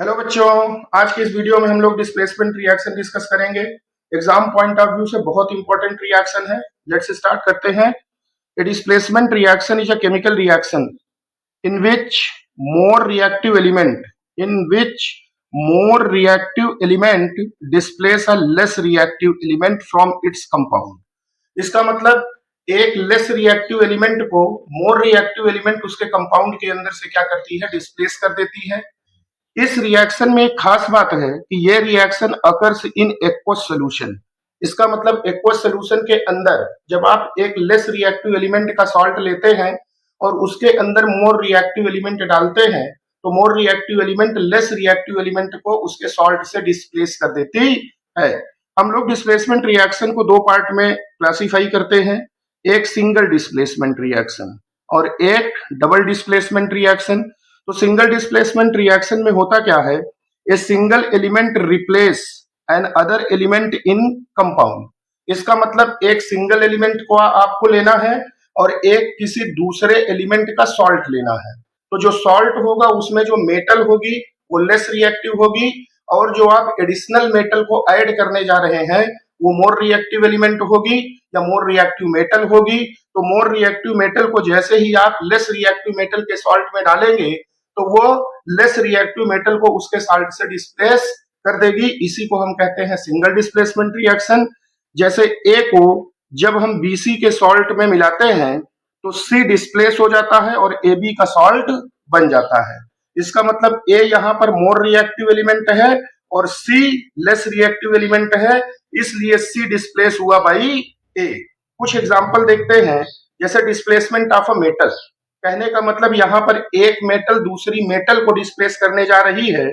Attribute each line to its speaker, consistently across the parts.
Speaker 1: Hello बच्चों, आज के इस वीडियो में हम लोग डिस्प्लेसमेंट रिएक्शन डिस्कस करेंगे। एग्जाम पॉइंट ऑफ व्यू से बहुत इंपॉर्टेंट रिएक्शन है। लेट्स स्टार्ट करते हैं। A displacement reaction is a chemical reaction in which more reactive element in which more reactive element displace a less reactive element from its compound। इसका मतलब एक less reactive element को more reactive element उसके compound के अंदर से क्या करती है, डिस्प्लेस कर देती है। इस रिएक्शन में एक खास बात है कि ये reaction occurs in aqueous solution. इसका मतलब एक्वस सोल्यूशन के अंदर जब आप एक लेस रिएक्टिव एलिमेंट का सॉल्ट लेते हैं और उसके अंदर मोर रिएक्टिव एलिमेंट डालते हैं तो more reactive element less reactive element को उसके सॉल्ट से डिस्प्लेस कर देती है। हम लोग डिस्प्लेसमेंट रिएक्शन को दो पार्ट में क्लासिफाई करते हैं, एक सिंगल डिस्प्लेसमेंट रिएक्शन और एक डबल डिस्प्लेसमेंट रिएक्शन। तो सिंगल डिस्प्लेसमेंट रिएक्शन में होता क्या है, a single element replace another element in compound. इसका मतलब एक सिंगल एलिमेंट को आपको लेना है और एक किसी दूसरे एलिमेंट का सॉल्ट लेना है। तो जो सॉल्ट होगा उसमें जो मेटल होगी वो लेस रिएक्टिव होगी और जो आप एडिशनल मेटल को ऐड करने जा रहे हैं वो मोर रिएक्टिव एलिमेंट होगी या मोर रिएक्टिव मेटल होगी। तो मोर रिएक्टिव मेटल को जैसे ही आप लेस रिएक्टिव मेटल के सॉल्ट में डालेंगे तो वो लेस रिएक्टिव मेटल को उसके सॉल्ट से डिस्प्लेस कर देगी। इसी को हम कहते हैं सिंगल डिस्प्लेसमेंट रिएक्शन। जैसे ए को जब हम बीसी के सॉल्ट में मिलाते हैं तो सी डिस्प्लेस हो जाता है और ए बी का सॉल्ट बन जाता है। इसका मतलब ए यहाँ पर मोर रिएक्टिव एलिमेंट है और सी लेस रिएक्टिव एलिमेंट है, इसलिए सी डिस्प्लेस हुआ बाई ए। कुछ एग्जांपल देखते हैं, जैसे डिस्प्लेसमेंट ऑफ अ मेटल। कहने का मतलब यहाँ पर एक मेटल दूसरी मेटल को डिस्प्लेस करने जा रही है।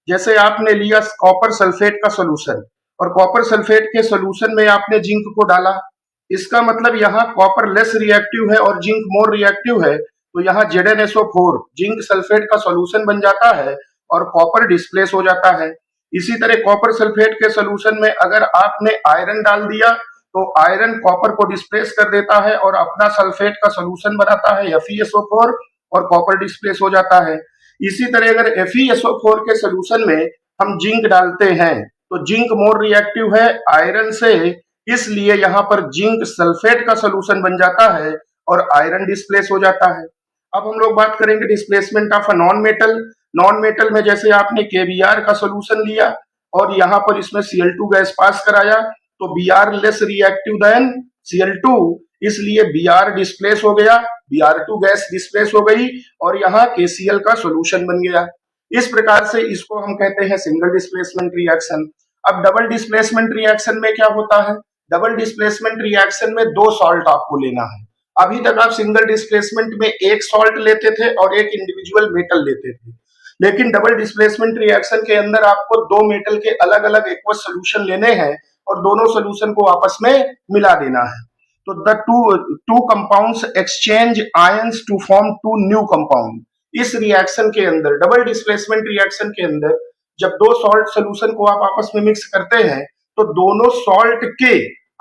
Speaker 1: जैसे आपने लिया कॉपर सल्फेट का सॉल्यूशन और कॉपर सल्फेट के सॉल्यूशन में आपने जिंक को डाला। इसका मतलब यहाँ कॉपर लेस रिएक्टिव है और जिंक मोर रिएक्टिव है, तो यहाँ ZnSO4 जिंक सल्फेट का सॉल्यूशन बन जाता है और कॉपर डिस्प्लेस हो जाता है। इसी तरह कॉपर सल्फेट के सॉल्यूशन में अगर आपने आयरन डाल दिया तो आयरन कॉपर को डिस्प्लेस कर देता है और अपना सल्फेट का सॉल्यूशन बनाता है FeSO4 और कॉपर डिस्प्लेस हो जाता है। इसी तरह अगर FeSO4 के सॉल्यूशन में हम जिंक डालते हैं तो जिंक मोर रिएक्टिव है आयरन से, इसलिए यहाँ पर जिंक सल्फेट का सॉल्यूशन बन जाता है और आयरन डिस्प्लेस हो जाता है। अब हम लोग बात करेंगे displacement of a non metal. Non metal में जैसे आपने KBr का सॉल्यूशन लिया और यहाँ पर इसमें Cl2 गैस पास कराया तो Br less reactive than Cl2, इसलिए Br डिस्प्लेस हो गया, Br2 गैस डिस्प्लेस हो गई और यहाँ KCl का सॉल्यूशन बन गया। इस प्रकार से इसको हम कहते हैं सिंगल डिस्प्लेसमेंट रिएक्शन। अब डबल डिस्प्लेसमेंट रिएक्शन में क्या होता है, डबल डिस्प्लेसमेंट रिएक्शन में दो सॉल्ट आपको लेना है। अभी तक आप सिंगल डिस्प्लेसमेंट में एक सॉल्ट लेते थे और एक इंडिविजुअल मेटल लेते थे, लेकिन डबल डिस्प्लेसमेंट रिएक्शन के अंदर आपको दो मेटल के अलग अलग एक्वस सोल्यूशन लेने हैं और दोनों सोल्यूशन को आपस में मिला देना है। तो the two compounds exchange ions to form two new compound. इस रिएक्शन के अंदर, डबल डिस्प्लेसमेंट रिएक्शन के अंदर, जब दो सॉल्ट सोल्यूशन को आप आपस में मिक्स करते हैं तो दोनों सॉल्ट के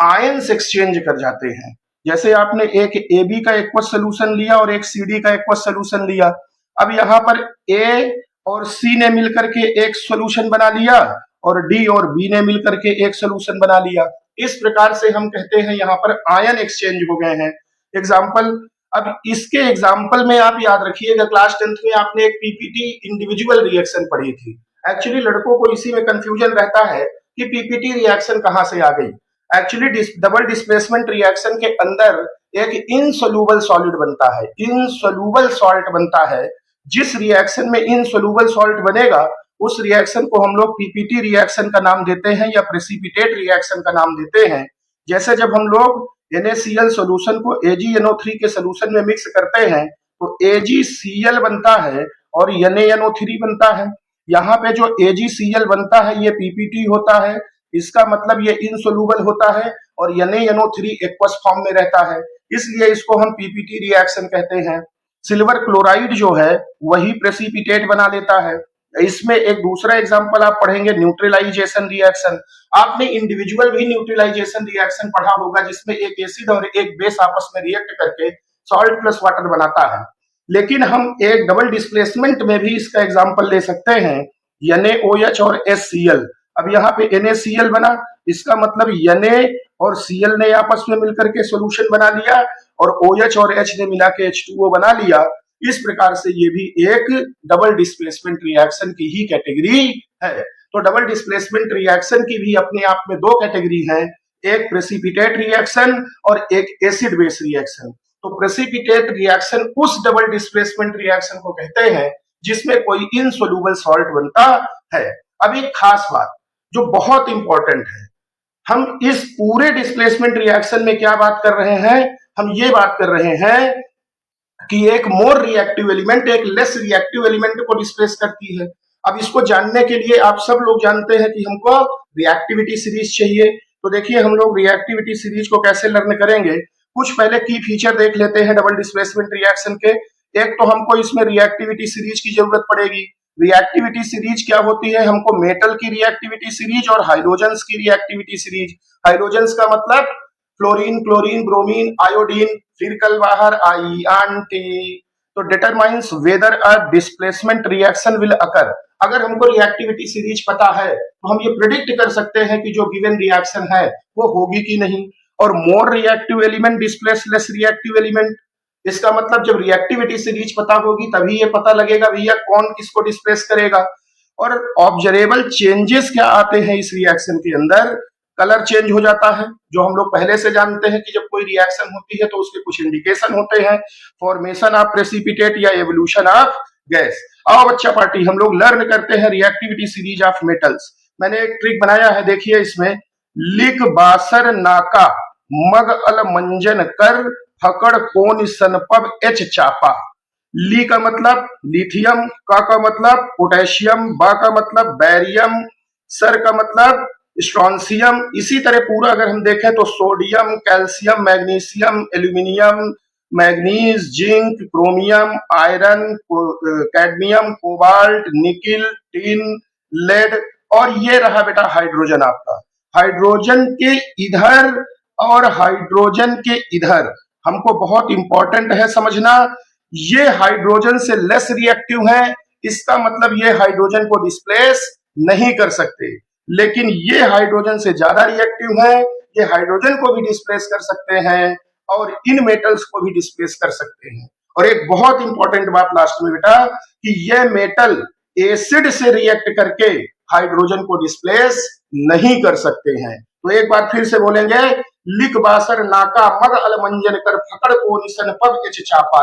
Speaker 1: आयंस एक्सचेंज कर जाते हैं। जैसे आपने एक AB का एक्वस सोल्यूशन लिया और एक CD का एक्वस सोल्यूशन लिया। अब यहाँ पर A और C ने मिलकर के एक सोल्यूशन बना लिया और D और B ने मिलकर के एक सोल्यूशन बना लिया। इस प्रकार से हम कहते हैं यहाँ पर आयन एक्सचेंज हो गए हैं। एग्जाम्पल, अब इसके एग्जाम्पल में आप याद रखिएगा, क्लास 10th में आपने एक PPT इंडिविजुअल रिएक्शन पढ़ी थी। एक्चुअली लड़कों को इसी में कंफ्यूजन रहता है कि PPT रिएक्शन कहाँ से आ गई। एक्चुअली डबल डिस्प्लेसमेंट रिएक्शन के अंदर एक इनसोल्यूबल सॉलिड बनता है, इनसोल्यूबल सॉल्ट बनता है। जिस रिएक्शन में इनसोल्यूबल सॉल्ट बनेगा उस रिएक्शन को हम लोग PPT रिएक्शन का नाम देते हैं या प्रेसिपिटेट रिएक्शन का नाम देते हैं। जैसे जब हम लोग NaCl सॉल्यूशन को AgNO3 के सॉल्यूशन में मिक्स करते हैं तो AgCl बनता है और NaNO3 बनता है। यहाँ पे जो AgCl बनता है ये PPT होता है, इसका मतलब ये इनसोल्यूबल होता है और NaNO3 एक्वस फॉर्म में रहता है, इसलिए इसको हम PPT रिएक्शन कहते हैं। सिल्वर क्लोराइड जो है वही प्रेसिपिटेट बना लेता है। इसमें एक दूसरा एग्जांपल आप पढ़ेंगे न्यूट्रलाइजेशन रिएक्शन। आपने इंडिविजुअल भी न्यूट्रलाइजेशन रिएक्शन पढ़ा होगा जिसमें एक एसिड और एक बेस आपस में रिएक्ट करके सॉल्ट प्लस वाटर बनाता है, लेकिन हम एक डबल डिस्प्लेसमेंट में भी इसका एग्जांपल ले सकते हैं। NaOH और HCl। अब यहाँ पे NaCl बना, इसका मतलब Na और Cl ने आपस में मिलकर के सॉल्यूशन बना लिया और OH और H ने मिला के H2O बना लिया। इस प्रकार से ये भी एक डबल डिस्प्लेसमेंट रिएक्शन की ही कैटेगरी है। तो डबल डिस्प्लेसमेंट रिएक्शन की भी अपने आप में दो कैटेगरी हैं, एक प्रेसिपिटेट रिएक्शन और एक एसिड बेस रिएक्शन। तो प्रेसिपिटेट रिएक्शन उस डबल डिस्प्लेसमेंट रिएक्शन को कहते हैं जिसमें कोई इनसोल्यूबल सॉल्ट बनता है। अब एक खास बात जो बहुत इंपॉर्टेंट है, हम इस पूरे डिस्प्लेसमेंट रिएक्शन में क्या बात कर रहे हैं, हम ये बात कर रहे हैं कि एक मोर रिएक्टिव एलिमेंट एक लेस रिएक्टिव एलिमेंट को डिस्प्लेस करती है। अब इसको जानने के लिए आप सब लोग जानते हैं कि हमको रिएक्टिविटी सीरीज चाहिए। तो देखिए हम लोग रिएक्टिविटी सीरीज को कैसे लर्न करेंगे, कुछ पहले की फीचर देख लेते हैं डबल डिस्प्लेसमेंट रिएक्शन के। एक तो हमको इसमें रिएक्टिविटी सीरीज की जरूरत पड़ेगी। रिएक्टिविटी सीरीज क्या होती है, हमको मेटल की रिएक्टिविटी सीरीज और हाइड्रोजन्स की रिएक्टिविटी सीरीज। हाइड्रोजन्स का मतलब फ्लोरीन, क्लोरीन, ब्रोमीन, आयोडीन, फिर कल बाहर आई आंटी। तो determines weather a displacement reaction will occur. अगर हमको रिएक्टिविटी सीरीज पता है तो हम ये प्रिडिक्ट कर सकते हैं कि जो गिवन रिएक्शन है वो होगी कि नहीं। और more reactive element displace less reactive element, इसका मतलब जब रिएक्टिविटी सीरीज पता होगी तभी ये पता लगेगा भैया कौन किसको डिस्प्लेस करेगा। और ऑब्जर्वेबल चेंजेस क्या आते हैं इस रिएक्शन के अंदर, कलर चेंज हो जाता है, जो हम लोग पहले से जानते हैं कि जब कोई रिएक्शन होती है तो उसके कुछ इंडिकेशन होते हैं, फॉर्मेशन ऑफ प्रेसिपिटेट या एवोल्यूशन ऑफ गैस। आओ बच्चा पार्टी हम लोग लर्न करते हैं रिएक्टिविटी सीरीज ऑफ मेटल्स। मैंने एक ट्रिक बनाया है, देखिए इसमें, लिक बासर नाका मग अल मंजन कर फकड़ कोन सनपब एच चापा। ली का मतलब लिथियम, का मतलब पोटेशियम, बा का मतलब बैरियम, सर का मतलब स्ट्रॉन्सियम। इसी तरह पूरा अगर हम देखें तो sodium, calcium, magnesium, aluminium, manganese, zinc, chromium, iron, cadmium, cobalt, nickel, tin, lead. और ये रहा बेटा हाइड्रोजन आपका। हाइड्रोजन के इधर और हाइड्रोजन के इधर हमको बहुत इंपॉर्टेंट है समझना, ये हाइड्रोजन से लेस रिएक्टिव है, इसका मतलब ये हाइड्रोजन को डिस्प्लेस नहीं कर सकते। लेकिन ये हाइड्रोजन से ज्यादा रिएक्टिव है, ये हाइड्रोजन को भी डिस्प्लेस कर सकते हैं और इन मेटल्स को भी डिस्प्लेस कर सकते हैं। और एक बहुत इंपॉर्टेंट बात लास्ट में बेटा, कि ये मेटल एसिड से रिएक्ट करके हाइड्रोजन को डिस्प्लेस नहीं कर सकते हैं। तो एक बार फिर से बोलेंगे, लिक बासर नाका मग अल मंजन कर फकड़ को निशन पग एच चापा।